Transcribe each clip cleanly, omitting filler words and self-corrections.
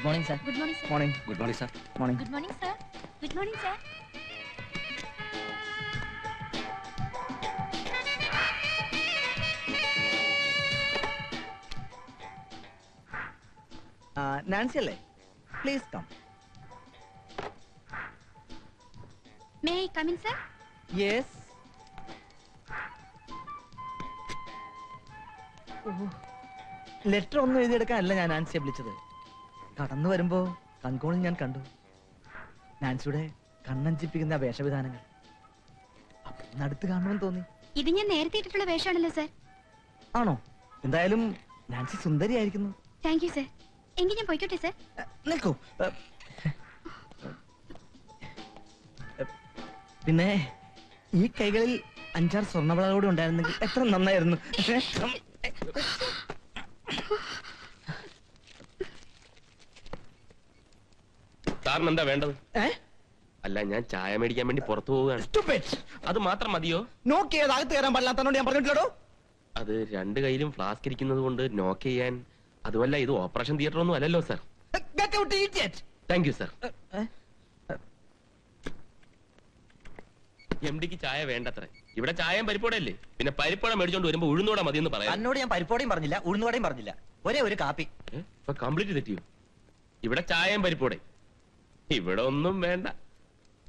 morning, sir. Good morning, sir. Morning. Good morning, sir. Morning. Good morning, sir. Good morning, sir. Nancy അല്ലേ? Please come. May I come in, sir? Yes. Letter ഒന്നും എഴുതിയെടുക്കാനല്ല ഞാൻ നാൻസിയെ വിളിച്ചത്. കടന്നു വരുമ്പോ കൺകോണിൽ ഞാൻ കണ്ടു നാൻസിയുടെ കണ്ണഞ്ചിപ്പിക്കുന്ന വേഷവിധാനങ്ങൾ. അപ്പൊ അടുത്ത് കാണണമെന്ന് തോന്നി. ഇത് ഞാൻ നേരത്തെ ഇട്ടിട്ടുള്ള വേഷമാണല്ലോ, സർ. ആണോ? എന്തായാലും നാൻസി സുന്ദരിയായിരിക്കുന്നു. Thank you, sir. എങ്കിൽ ഞാൻ പോയിക്കോട്ടെ, സർ. നിൽക്കൂ. പിന്നെ ഈ കൈകളിൽ 5-6 സ്വർണ്ണവളകളോട് ഉണ്ടായിരുന്നെങ്കിൽ എത്ര നന്നായിരുന്നു. സാറിന് എന്താ വേണ്ടത്? അല്ല, ഞാൻ ചായ മേടിക്കാൻ വേണ്ടി പുറത്തു പോവുകയാണ്. അത് മാത്രം മതിയോ? നോക്കിയത് അകത്ത് കയറാൻ പാടില്ലാത്തതുകൊണ്ട് ഞാൻ പറഞ്ഞിട്ടില്ലടോ. അത് 2 കയ്യിലും ഫ്ലാസ്ക് ഇരിക്കുന്നത് കൊണ്ട് നോക്ക് ചെയ്യാൻ. അതുമല്ല, ഇത് ഓപ്പറേഷൻ തിയേറ്റർ ഒന്നും അല്ലല്ലോ സാർ. Thank you sir. MD-ക്ക് ചായ വേണ്ടത്ര. ഇവിടെ ചായയും പരിപ്പോടെ അല്ലേ? പിന്നെ പരിപ്പോടെ മേടിച്ചോണ്ട് വരുമ്പോ ഉഴുന്നോടെ മതി എന്ന് പറയാം. എന്നോട് ഞാൻ പരിപ്പോടെയും പറഞ്ഞില്ല, ഉഴുന്നുവടയും പറഞ്ഞില്ല. ഒരേ ഒരു കാപ്പി. കംപ്ലീറ്റ് തെറ്റിയോ? ഇവിടെ ചായയും പരിപ്പോടെ. ഇവിടെ ഒന്നും വേണ്ട.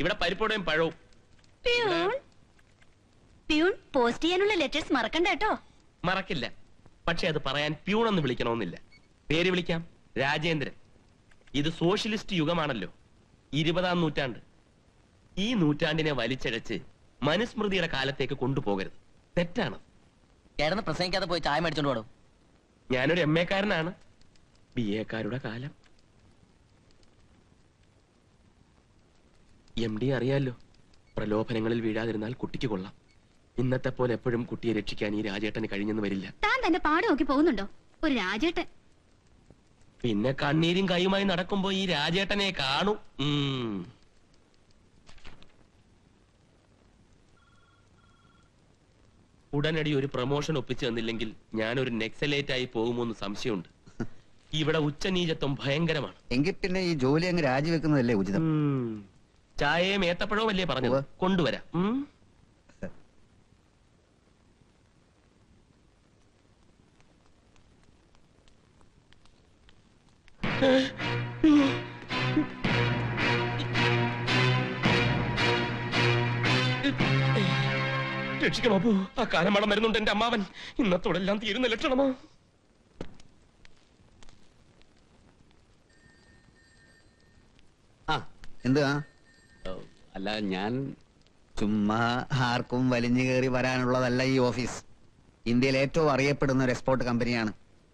ഇവിടെ പരിപ്പോടെയും പഴവും. പ്യൂൺ പോസ്റ്റ് ചെയ്യാനുള്ള ലെറ്റേഴ്സ് മറക്കണ്ട കേട്ടോ. മറക്കില്ല. പക്ഷെ അത് പറയാൻ പ്യൂണെന്ന് വിളിക്കണമെന്നില്ല. പേര് വിളിക്കാം, രാജേന്ദ്രൻ. ഇത് സോഷ്യലിസ്റ്റ് യുഗമാണല്ലോ, 20-ാം നൂറ്റാണ്ട്. ഈ നൂറ്റാണ്ടിനെ വലിച്ചഴച്ച് മനുസ്മൃതിയുടെ കാലത്തേക്ക് കൊണ്ടുപോകരുത്. തെറ്റാണ്. ചേട്ടന് പ്രസംഗിക്കാതെ പോയി ചായ മേടിച്ചോണ്ട് പോടും. ഞാനൊരു MA-കാരനാണ്. BA-കാരുടെ കാലം. MD അറിയാലോ, പ്രലോഭനങ്ങളിൽ വീഴാതിരുന്നാൽ കുട്ടിക്ക് കൊള്ളാം. ഇന്നത്തെ പോലെ എപ്പോഴും കുട്ടിയെ രക്ഷിക്കാൻ ഈ രാജേട്ടന് കഴിഞ്ഞെന്ന് വരില്ല. താൻ തന്നെ പാട് നോക്കി പോകുന്നുണ്ടോ? ഒരു രാജേട്ടൻ. പിന്നെ കണ്ണീരും കൈയുമായി നടക്കുമ്പോ ഈ രാജേട്ടനെ കാണൂ. ഉടനടി ഒരു പ്രൊമോഷൻ ഒപ്പിച്ചു തന്നില്ലെങ്കിൽ ഞാനൊരു നെക്സലേറ്റ് ആയി പോകുമോന്ന് സംശയമുണ്ട്. ഇവിടെ ഉച്ചനീചത്വം ഭയങ്കരമാണ്. എങ്കിൽ പിന്നെ ഈ ജോലി അങ്ങ് രാജിവെക്കുന്നതല്ലേ ഉചിതം. ചായയും ഏത്തപ്പഴവും അല്ലേ പറഞ്ഞത്? കൊണ്ടുവരാം. രക്ഷിക്കണോ പോ? ആ കാലമടം വരുന്നുണ്ട് എന്റെ അമ്മാവൻ. ഇന്നത്തോടെല്ലാം തീരുന്ന ലക്ഷണമോ? എന്താ? അല്ല, ഞാൻ ചുമ്മാ ആർക്കും വലിഞ്ഞു കയറി വരാനുള്ളതല്ല ഈ ഓഫീസ്. ഇന്ത്യയിൽ ഏറ്റവും അറിയപ്പെടുന്ന ഒരു എക്സ്പോർട്ട് കമ്പനിയാണ്.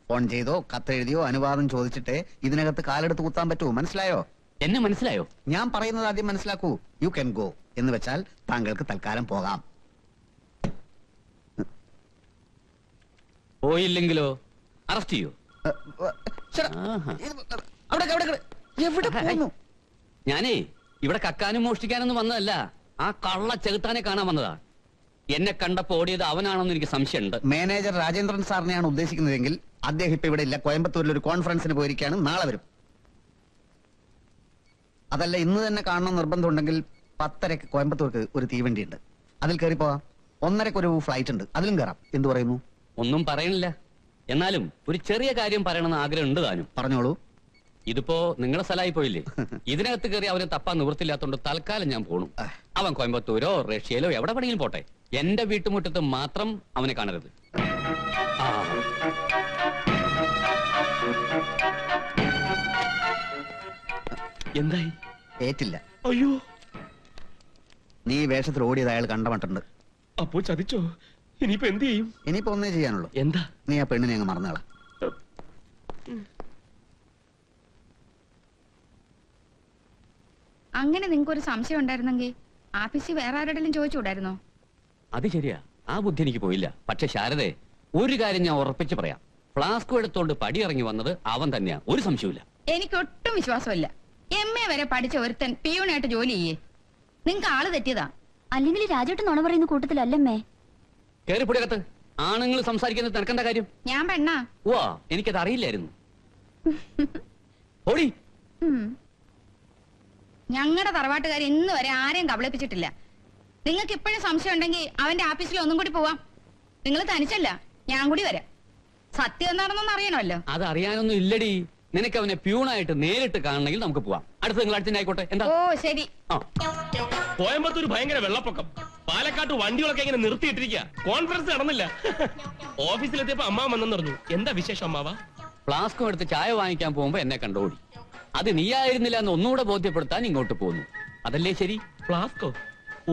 ഫോൺ ചെയ്തോ കത്തെഴുതിയോ അനുവാദം ചോദിച്ചിട്ട് ഇതിനകത്ത് കാലെടുത്ത് കുത്താൻ പറ്റൂ. മനസ്സിലായോ? എന്നെ മനസ്സിലായോ? ഞാൻ പറയുന്നത് ആദ്യം മനസ്സിലാക്കൂ. യു ക്യാൻ ഗോ എന്ന് വെച്ചാൽ താങ്കൾക്ക് തൽക്കാലം പോകാം. പോയില്ലെങ്കിലോ അറസ്റ്റ് ചെയ്യോ? എവിടെ പോകുന്നു? ഞാനേ ഇവിടെ കക്കാനും മോഷ്ടിക്കാനൊന്നും വന്നതല്ല. ആ കള്ള ചെകുത്താനെ കാണാൻ വന്നതാ. എന്നെ കണ്ടപ്പോ ഓടിയത് അവനാണെന്ന് എനിക്ക് സംശയമുണ്ട്. മാനേജർ രാജേന്ദ്രൻ സാറിനെയാണ് ഉദ്ദേശിക്കുന്നതെങ്കിൽ അദ്ദേഹം ഇപ്പൊ ഇവിടെ ഇല്ല. കോയമ്പത്തൂരിൽ ഒരു കോൺഫറൻസിന് പോയിരിക്കുകയാണ്. നാളെ വരും. അതല്ല, ഇന്ന് തന്നെ കാണണം നിർബന്ധമുണ്ടെങ്കിൽ 10:30 കോയമ്പത്തൂർക്ക് ഒരു തീവണ്ടി ഉണ്ട്. അതിൽ കയറി പോവാം. 1:30 ഒരു ഫ്ലൈറ്റ് ഉണ്ട്, അതിലും കയറാം. എന്തു പറയുന്നു? ഒന്നും പറയണില്ല. എന്നാലും ഒരു ചെറിയ കാര്യം പറയണമെന്ന് ആഗ്രഹം ഉണ്ട് താനും. പറഞ്ഞോളൂ. ഇതിപ്പോ നിങ്ങളെ സ്ഥലമായി പോയില്ലേ? ഇതിനകത്ത് കയറി അവനെ തപ്പാൻ നിവൃത്തില്ലാത്തോണ്ട് തൽക്കാലം ഞാൻ പോണു. അവൻ കോയമ്പത്തൂരോ റഷ്യയിലോ എവിടെ പണിയും പോട്ടെ. എന്റെ വീട്ടുമുറ്റത്ത് മാത്രം അവനെ കാണരുത്. എന്തായി? ഏറ്റില്ല. അയ്യോ, നീ വേഷത്തിൽ ഓടിയത് അയാൾ കണ്ടമട്ടുണ്ട്. അപ്പോ ചതിച്ചോ? ഇനിയിപ്പോ എന്ത് ചെയ്യും? ഇനിയിപ്പോ ഒന്നേ ചെയ്യാനുള്ളൂ. എന്താ? നീ ആ പെണ്ണിനെ അങ്ങ് മറന്നോളാം. അങ്ങനെ നിങ്ങൾക്ക് ഒരു സംശയം ഉണ്ടായിരുന്നെങ്കിൽ ആഫീസിൽ വേറെ ആരോടെങ്കിലും ചോദിച്ചുകൂടായിരുന്നോ? അത് ശരിയാ, ആ ബുദ്ധി എനിക്ക് പോയില്ല. പക്ഷെ ശാരദേ, ഒരു കാര്യം ഞാൻ ഉറപ്പിച്ച് പറയാം. ഫ്ലാസ്ക് എടുത്തോണ്ട് പടിയിറങ്ങി വന്നത് അവൻ തന്നെയാ, ഒരു സംശയമില്ല. എനിക്ക് ഒട്ടും വിശ്വാസമില്ല. MA വരെ പഠിച്ച ഒരുത്തൻ പിയൂണായിട്ട് ജോലി ചെയ്യേ. നിങ്ങക്ക് ആള് തെറ്റിയതാ. അല്ലെങ്കിൽ രാജേട്ടൻ നുണ പറയുന്ന കൂട്ടത്തിലല്ലമ്മേ. കേറിപ്പൊടിയകത്ത്. ആണുങ്ങൾ സംസാരിക്കുന്നത് നിനക്കെന്താ കാര്യം? ഞാൻ പെണ്ണാ. ഓ, എനിക്കത് അറിയില്ലായിരുന്നു. ഓടി, ഞങ്ങളുടെ തറവാട്ടുകാർ ഇന്ന് വരെ ആരെയും കബളിപ്പിച്ചിട്ടില്ല. നിങ്ങൾക്ക് ഇപ്പോഴും സംശയം ഉണ്ടെങ്കിൽ അവന്റെ ആഫീസിൽ ഒന്നും കൂടി പോവാം. നിങ്ങൾ തനിച്ചല്ല, ഞാൻ കൂടി വരാം. സത്യം എന്താണെന്നൊന്ന് അറിയണമല്ലോ. അത് അറിയാനൊന്നും ഇല്ലടി. നിനക്ക് അവനെ പ്യൂണായിട്ട് നേരിട്ട് കാണണമെങ്കിൽ നമുക്ക് പോവാം. അടുത്ത തിങ്കളാഴ്ച ആയിക്കോട്ടെ. എന്താ? ഓ ശരി. ആ കോയമ്പത്തൂർ ഭയങ്കര വെള്ളപ്പൊക്കം. പാലക്കാട്ട് വണ്ടികളൊക്കെ ഇങ്ങനെ നിർത്തിയിട്ടിരിക്കുക. കോൺഫറൻസ് നടന്നില്ല. ഓഫീസിലെത്തിയപ്പോ അമ്മാവൻ വന്നെന്ന് പറഞ്ഞു. എന്താ വിശേഷം അമ്മാവ? ഫ്ലാസ്കും എടുത്ത് ചായ വാങ്ങിക്കാൻ പോകുമ്പോ എന്നെ കണ്ടോടി. അത് നീയായിരുന്നില്ല എന്ന് ഒന്നുകൂടെ ബോധ്യപ്പെടുത്താൻ ഇങ്ങോട്ട് പോന്നു. അതല്ലേ ശരി? ഫ്ലാസ്കോ?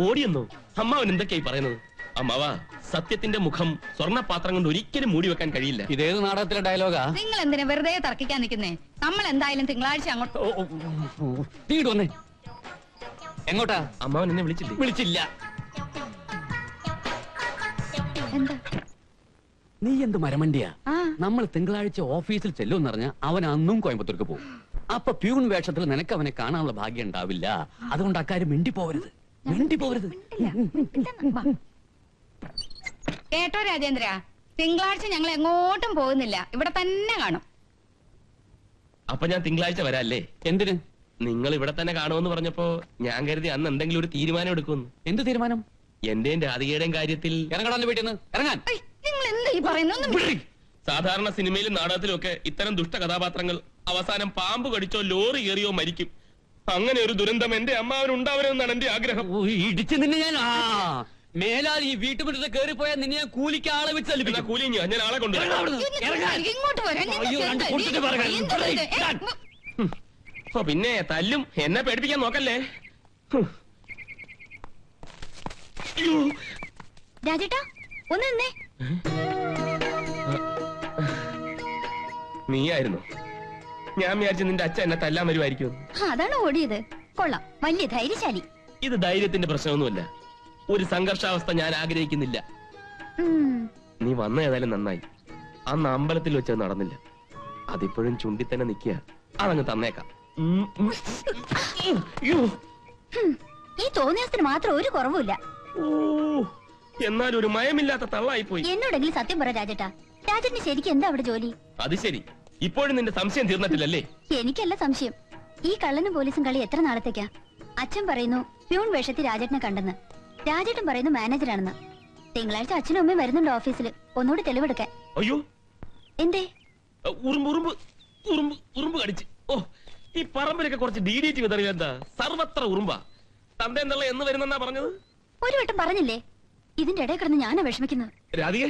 ഓടിയെന്നോ? അമ്മാവൻ എന്തൊക്കെയായി പറയുന്നത്? അമ്മാവ, സത്യത്തിന്റെ മുഖം സ്വർണ്ണപാത്രം കൊണ്ട് ഒരിക്കലും മൂടി വെക്കാൻ കഴിയില്ല. ഇതേത് നാടകത്തിലെ ഡയലോഗാ? നിങ്ങൾ എന്തിനാ വെറുതെ തർക്കിക്കാൻ നിൽക്കുന്നേ? നമ്മൾ എന്തായാലും തിങ്കളാഴ്ച അങ്ങോട്ട്. തീട് വന്നേ. എങ്ങോട്ടാ? അമ്മാവൻ എന്നെ വിളിച്ചില്ലേ? വിളിച്ചില്ല. എന്താ? നീ എന്ത് മരമണ്ടിയാ? ആ. നമ്മൾ തിങ്കളാഴ്ച ഓഫീസിൽ ചെല്ലുമെന്ന് പറഞ്ഞ അവൻ അന്നും കോയമ്പത്തൂർക്ക് പോകും. അപ്പൊ പ്യൂൺ വേഷത്തിൽ നിനക്ക് അവനെ കാണാനുള്ള ഭാഗ്യം ഉണ്ടാവില്ല. അതുകൊണ്ട് അക്കാര്യം മിണ്ടിപ്പോവരുത്. മിണ്ടിപ്പോവരുത്. കേട്ടോ രാജേന്ദ്ര, തിങ്കളാഴ്ച ഞങ്ങൾ എങ്ങോട്ടും പോകുന്നില്ല, ഇവിടെ തന്നെ കാണും. അപ്പൊ ഞാൻ തിങ്കളാഴ്ച വരാല്ലേ? എന്തിന്? നിങ്ങൾ ഇവിടെ തന്നെ കാണുമെന്ന് പറഞ്ഞപ്പോ ഞാൻ കരുതി അന്ന് എന്തെങ്കിലും ഒരു തീരുമാനം എടുക്കുമെന്ന്. എന്ത് തീരുമാനം? എന്റെയും രാധികയുടെയും കാര്യത്തിൽ ഇറങ്ങടാ വീട്ടിൽ നിന്ന്. ഇറങ്ങാൻ. നിങ്ങൾ എന്താ ഈ പറയുന്നു? സാധാരണ സിനിമയിലും നാടകത്തിലും ഒക്കെ ഇത്തരം ദുഷ്ട കഥാപാത്രങ്ങൾ അവസാനം പാമ്പ് കടിച്ചോ ലോറി കയറിയോ മരിക്കും. അങ്ങനെ ഒരു ദുരന്തം എന്റെ അമ്മാവന് ഉണ്ടാവരുമെന്നാണ് എന്റെ ആഗ്രഹം. ഇടിച്ച് നിന്നെ ഞാൻ മേലാൽ ഈ വീട്ടുമുറ്റത്ത് കയറിപ്പോയാൽ നിന്നെ ഞാൻ കൂലിക്ക് ആളെ വെച്ച് എന്നാ തല്ലിപ്പിക്കും. കൂലിഞ്ഞു ഞാൻ ആളെ കൊണ്ട് ഇങ്ങോട്ട് വരാൻ അയ്യോ, രണ്ട് കൂട്ടിട്ട് പറയാൻ. ഓ പിന്നെ തല്ലും. എന്നെ പേടിപ്പിക്കാൻ നോക്കല്ലേ. അയ്യോ. രാജേട്ടാ ഒന്ന് നിന്നേ. നീയായിരുന്നു. ഞാൻ വിചാരിച്ചു നിന്റെ അച്ഛൻ എന്നെ തല്ലാൻ വരുമായിരിക്കും. അതാണ് ഓടിയത്. കൊള്ളാം, വലിയ ധൈര്യശാലി. ഇത് ധൈര്യത്തിന്റെ പ്രശ്നമൊന്നുമല്ല. ഒരു സംഘർഷാവസ്ഥ ഞാൻ ആഗ്രഹിക്കുന്നില്ല. നീ വന്ന ഏതായാലും നന്നായി. അന്ന് അമ്പലത്തിൽ വെച്ച് നടന്നില്ല. അതിപ്പോഴും ചുണ്ടി തന്നെ നിൽക്കുക. അതങ്ങ് തന്നേക്കാം. ഈ തോന്നിയത്തിന് മാത്രം ഒരു കുറവുമില്ല. എന്നാലും ഒരു മയമില്ലാത്ത തള്ളായി പോയി. എന്നോടെങ്കിലും സത്യം പറ രാജേട്ടാ, രാജേട്ടിന് ശരിക്കും എന്താ അവിടെ ജോലി? അത് ശരി, ഇപ്പോഴും നിന്റെ സംശയം തീർന്നിട്ടില്ലല്ലേ? എനിക്കല്ല സംശയം. ഈ കള്ളനും പോലീസും കളി എത്ര നാളത്തേക്കാ? അച്ഛൻ പറയുന്നു പ്യൂൺ വേഷത്തിൽ രാജേട്ടനെ കണ്ടെന്ന്. രാജേട്ടൻ പറയുന്നു മാനേജറാണെന്ന്. തിങ്കളാഴ്ച അച്ഛനും അമ്മയും വരുന്നുണ്ട് ഓഫീസിൽ, ഒന്നുകൂടി തെളിവെടുക്കാൻ. അയ്യോ, എന്തേ? ഉറുമ്പ് കടിച്ച്. ഓ, ഈ പറമ്പിലൊക്കെ കുറച്ച് DDT വിതറിയ എന്താ? സർവത്ര ഉറുമ്പാ. തന്റെ എന്നുള്ള എന്ന് വരുന്നെന്നാ പറഞ്ഞത്? ഒരു വട്ടം പറഞ്ഞില്ലേ? ഇതിന്റെ ഇടയിൽ കിടന്ന് ഞാനാ വിഷമിക്കുന്നത്. രാധികേ,